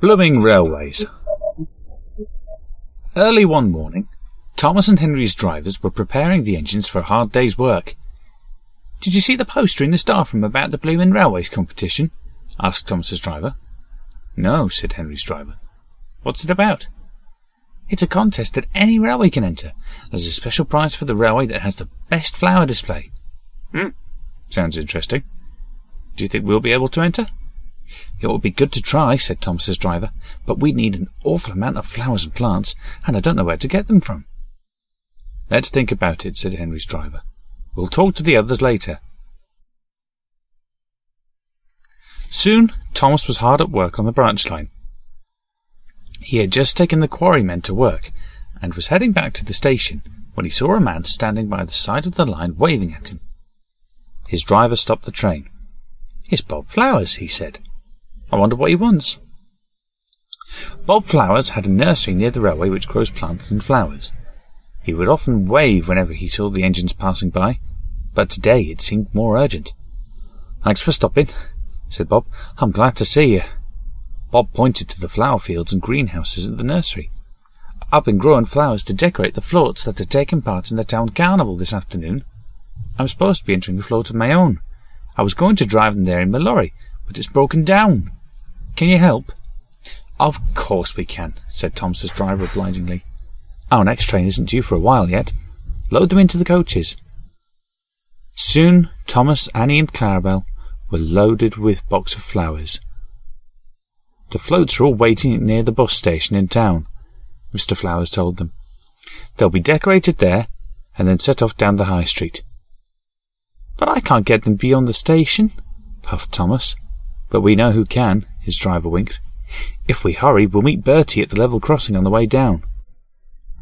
Blooming railways. Early one morning, Thomas and Henry's drivers were preparing the engines for a hard day's work. "Did you see the poster in the staff room about the Blooming Railways competition?" asked Thomas's driver. "No," said Henry's driver. "What's it about?" "It's a contest that any railway can enter. There's a special prize for the railway that has the best flower display." Sounds interesting. Do you think we'll be able to enter? "It would be good to try," said Thomas's driver, "but we need an awful amount of flowers and plants, and I don't know where to get them from." "Let's think about it," said Henry's driver. "We'll talk to the others later." Soon Thomas was hard at work on the branch line. He had just taken the quarrymen to work, and was heading back to the station when he saw a man standing by the side of the line waving at him. His driver stopped the train. "It's Bob Flowers," he said. "I wonder what he wants." Bob Flowers had a nursery near the railway which grows plants and flowers. He would often wave whenever he saw the engines passing by, but today it seemed more urgent. "Thanks for stopping," said Bob. "I'm glad to see you." Bob pointed to the flower fields and greenhouses at the nursery. "I've been growing flowers to decorate the floats that are taking part in the town carnival this afternoon. I'm supposed to be entering a float of my own. I was going to drive them there in my lorry, but it's broken down. Can you help?" "Of course we can," said Thomas's driver obligingly. "Our next train isn't due for a while yet. Load them into the coaches." Soon Thomas, Annie and Clarabel were loaded with boxes of flowers. "The floats are all waiting near the bus station in town," Mr. Flowers told them. "They'll be decorated there, and then set off down the high street." "But I can't get them beyond the station," puffed Thomas. "But we know who can," his driver winked. "If we hurry, we'll meet Bertie at the level crossing on the way down."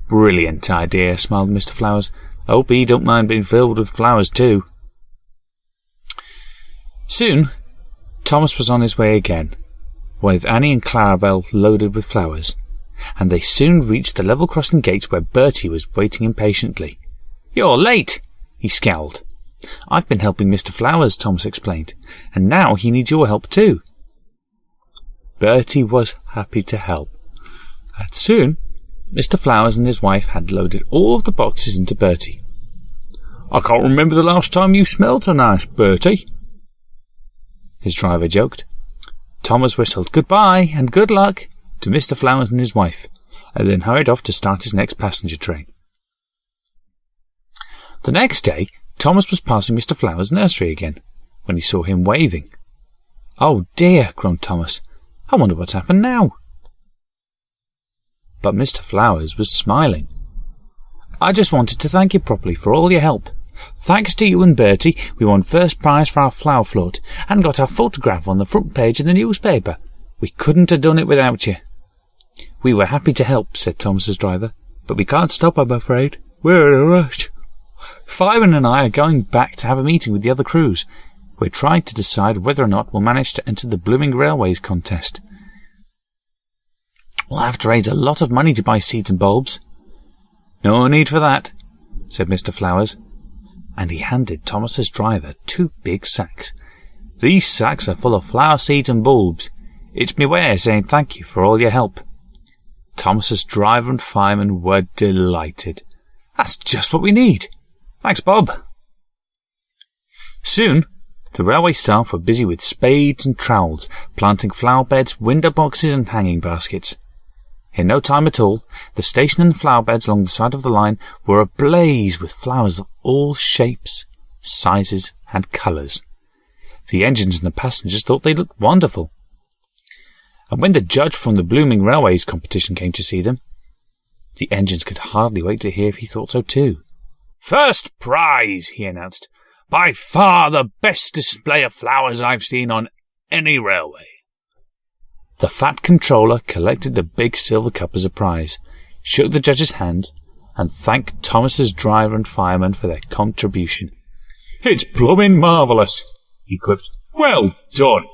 "Brilliant idea," smiled Mr. Flowers. "I hope he don't mind being filled with flowers too." Soon Thomas was on his way again, with Annie and Clarabel loaded with flowers, and they soon reached the level crossing gates where Bertie was waiting impatiently. "You're late," he scowled. "I've been helping Mr. Flowers," Thomas explained, "and now he needs your help too." Bertie was happy to help, and soon Mr. Flowers and his wife had loaded all of the boxes into Bertie. "I can't remember the last time you smelled so nice, Bertie," his driver joked. Thomas whistled "goodbye" and "good luck" to Mr. Flowers and his wife, and then hurried off to start his next passenger train. The next day Thomas was passing Mr. Flowers' nursery again, when he saw him waving. "Oh dear," groaned Thomas. "I wonder what's happened now." But Mr. Flowers was smiling. "I just wanted to thank you properly for all your help. Thanks to you and Bertie, we won first prize for our flower float, and got our photograph on the front page in the newspaper. We couldn't have done it without you." "We were happy to help," said Thomas's driver, "but we can't stop, I'm afraid. We're in a rush. Fireman and I are going back to have a meeting with the other crews. We're trying to decide whether or not we'll manage to enter the Blooming Railways contest. We'll have to raise a lot of money to buy seeds and bulbs." "No need for that," said Mr. Flowers, and he handed Thomas's driver 2 big sacks. "These sacks are full of flower seeds and bulbs. It's my way of saying thank you for all your help." Thomas's driver and fireman were delighted. "That's just what we need. Thanks, Bob." Soon the railway staff were busy with spades and trowels, planting flower beds, window boxes and hanging baskets. In no time at all, the station and the flower beds along the side of the line were ablaze with flowers of all shapes, sizes and colours. The engines and the passengers thought they looked wonderful. And when the judge from the Blooming Railways competition came to see them, the engines could hardly wait to hear if he thought so too. "First prize," he announced. "By far the best display of flowers I've seen on any railway." The fat controller collected the big silver cup as a prize, shook the judge's hand, and thanked Thomas's driver and fireman for their contribution. "It's blooming marvellous," he quipped. "Well done."